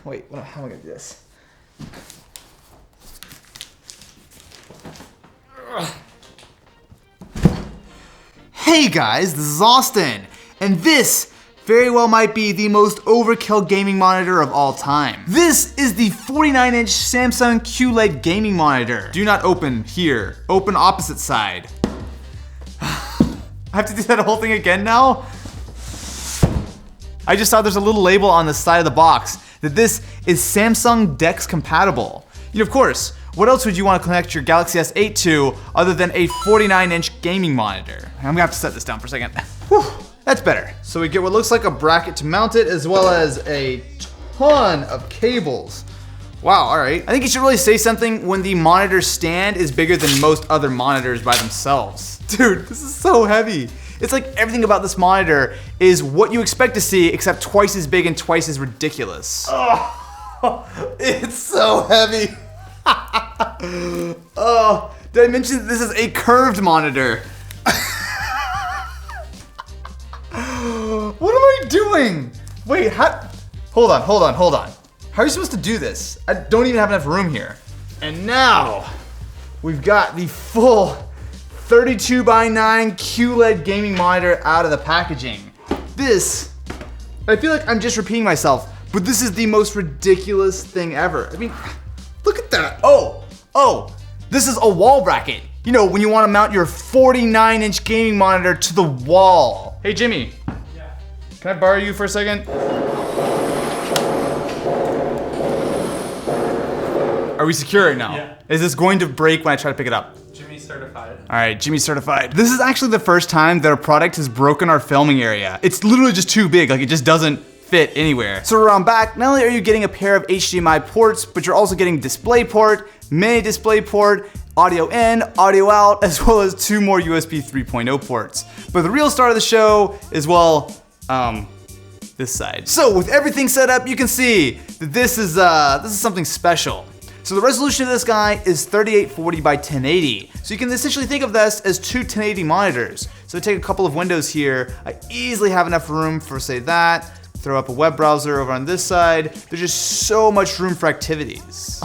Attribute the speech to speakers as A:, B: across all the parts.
A: Wait, how am I gonna do this? Hey guys, this is Austin, and this very well might be the most overkill gaming monitor of all time. This is the 49-inch Samsung QLED gaming monitor. Do not open here. Open opposite side. I have to do that whole thing again now? I just saw there's a little label on the side of the box that this is Samsung DeX compatible. You know, of course, what else would you want to connect your Galaxy S8 to other than a 49-inch gaming monitor? I'm gonna have to set this down for a second. Whew, that's better. So we get what looks like a bracket to mount it, as well as a ton of cables. Wow, all right. I think you should really say something when the monitor stand is bigger than most other monitors by themselves. Dude, this is so heavy. It's like everything about this monitor is what you expect to see, except twice as big and twice as ridiculous. Oh, it's so heavy. Oh, did I mention that this is a curved monitor? What am I doing? Wait, hold on. How are you supposed to do this? I don't even have enough room here. And now, we've got the full 32x9 QLED gaming monitor out of the packaging. This, I feel like I'm just repeating myself, but this is the most ridiculous thing ever. I mean, look at that. Oh, this is a wall bracket. You know, when you want to mount your 49-inch gaming monitor to the wall. Hey, Jimmy.
B: Yeah.
A: Can I borrow you for a second? Are we secure right now?
B: Yeah.
A: Is this going to break when I try to pick it up?
B: Jimmy's certified.
A: All right, Jimmy's certified. This is actually the first time that a product has broken our filming area. It's literally just too big, like it just doesn't fit anywhere. So around back, not only are you getting a pair of HDMI ports, but you're also getting DisplayPort, mini DisplayPort, audio in, audio out, as well as 2 more USB 3.0 ports. But the real star of the show is, well, this side. So with everything set up, you can see that this is something special. So the resolution of this guy is 3840 by 1080. So you can essentially think of this as 2 1080 monitors. So take a couple of windows here. I easily have enough room for, say, that. Throw up a web browser over on this side. There's just so much room for activities.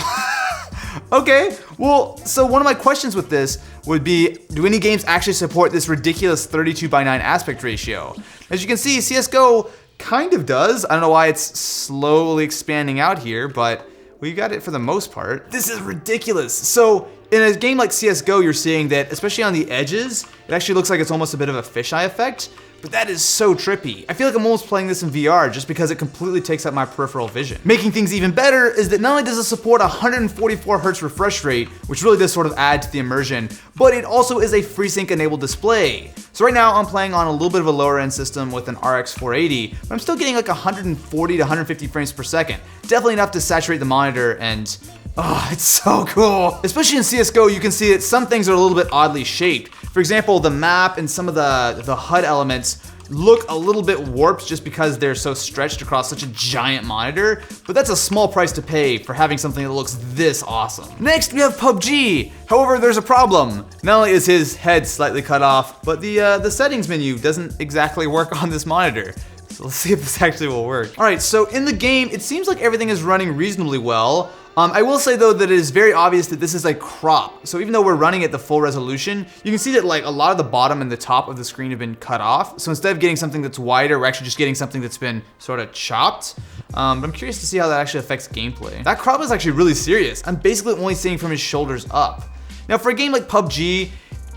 A: Okay, well, so one of my questions with this would be, do any games actually support this ridiculous 32:9 aspect ratio? As you can see, CSGO kind of does. I don't know why it's slowly expanding out here, but we got it for the most part. This is ridiculous. So in a game like CSGO, you're seeing that, especially on the edges, it actually looks like it's almost a bit of a fisheye effect. But that is so trippy. I feel like I'm almost playing this in VR just because it completely takes up my peripheral vision. Making things even better is that not only does it support 144 Hz refresh rate, which really does sort of add to the immersion, but it also is a FreeSync enabled display. So right now I'm playing on a little bit of a lower end system with an RX 480, but I'm still getting like 140 to 150 frames per second. Definitely enough to saturate the monitor, and oh, it's so cool. Especially in CSGO, you can see that some things are a little bit oddly shaped. For example, the map and some of the HUD elements look a little bit warped just because they're so stretched across such a giant monitor, but that's a small price to pay for having something that looks this awesome. Next, we have PUBG. However, there's a problem. Not only is his head slightly cut off, but the settings menu doesn't exactly work on this monitor. So let's see if this actually will work. All right, so in the game, it seems like everything is running reasonably well. I will say though that it is very obvious that this is a crop. So even though we're running at the full resolution, you can see that like a lot of the bottom and the top of the screen have been cut off. So instead of getting something that's wider, we're actually just getting something that's been sort of chopped. But I'm curious to see how that actually affects gameplay. That crop is actually really serious. I'm basically only seeing from his shoulders up. Now for a game like PUBG,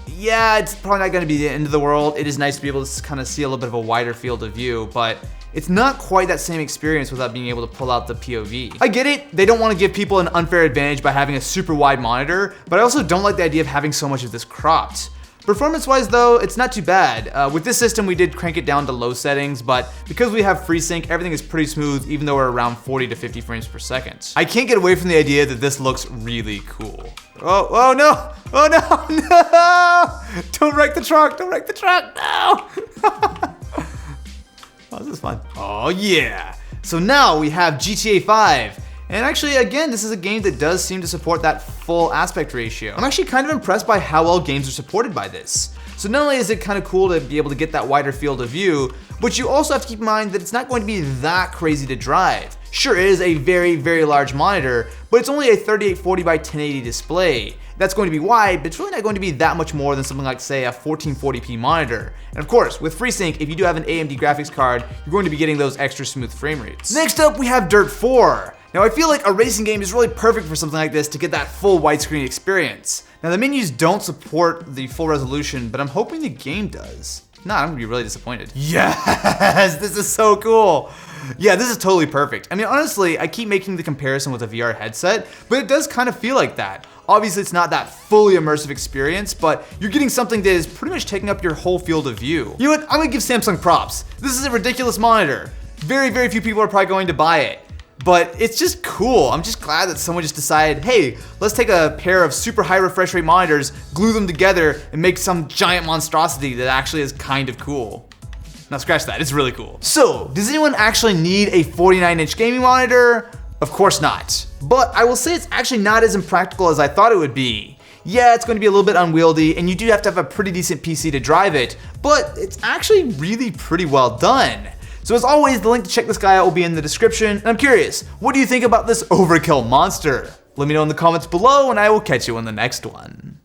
A: yeah, it's probably not gonna be the end of the world. It is nice to be able to kind of see a little bit of a wider field of view, but it's not quite that same experience without being able to pull out the POV. I get it, they don't want to give people an unfair advantage by having a super wide monitor, but I also don't like the idea of having so much of this cropped. Performance-wise though, it's not too bad. With this system, we did crank it down to low settings, but because we have FreeSync, everything is pretty smooth, even though we're around 40 to 50 frames per second. I can't get away from the idea that this looks really cool. Oh no! Oh no! No! Don't wreck the truck! Don't wreck the truck! No! Oh, this is fun. Oh yeah! So now we have GTA 5. And actually, again, this is a game that does seem to support that full aspect ratio. I'm actually kind of impressed by how well games are supported by this. So not only is it kind of cool to be able to get that wider field of view, but you also have to keep in mind that it's not going to be that crazy to drive. Sure, it is a very, very large monitor, but it's only a 3840 by 1080 display. That's going to be wide, but it's really not going to be that much more than something like, say, a 1440p monitor. And of course, with FreeSync, if you do have an AMD graphics card, you're going to be getting those extra smooth frame rates. Next up, we have Dirt 4. Now, I feel like a racing game is really perfect for something like this to get that full widescreen experience. Now, the menus don't support the full resolution, but I'm hoping the game does. If not, I'm gonna be really disappointed. Yes, this is so cool. Yeah, this is totally perfect. I mean, honestly, I keep making the comparison with a VR headset, but it does kind of feel like that. Obviously, it's not that fully immersive experience, but you're getting something that is pretty much taking up your whole field of view. You know what? I'm gonna give Samsung props. This is a ridiculous monitor. Very, very few people are probably going to buy it. But it's just cool. I'm just glad that someone just decided, hey, let's take a pair of super high refresh rate monitors, glue them together, and make some giant monstrosity that actually is kind of cool. Now scratch that, it's really cool. So, does anyone actually need a 49-inch gaming monitor? Of course not. But I will say it's actually not as impractical as I thought it would be. Yeah, it's going to be a little bit unwieldy, and you do have to have a pretty decent PC to drive it, but it's actually really pretty well done. So as always, the link to check this guy out will be in the description, and I'm curious, what do you think about this Overkill monster? Let me know in the comments below, and I will catch you in the next one.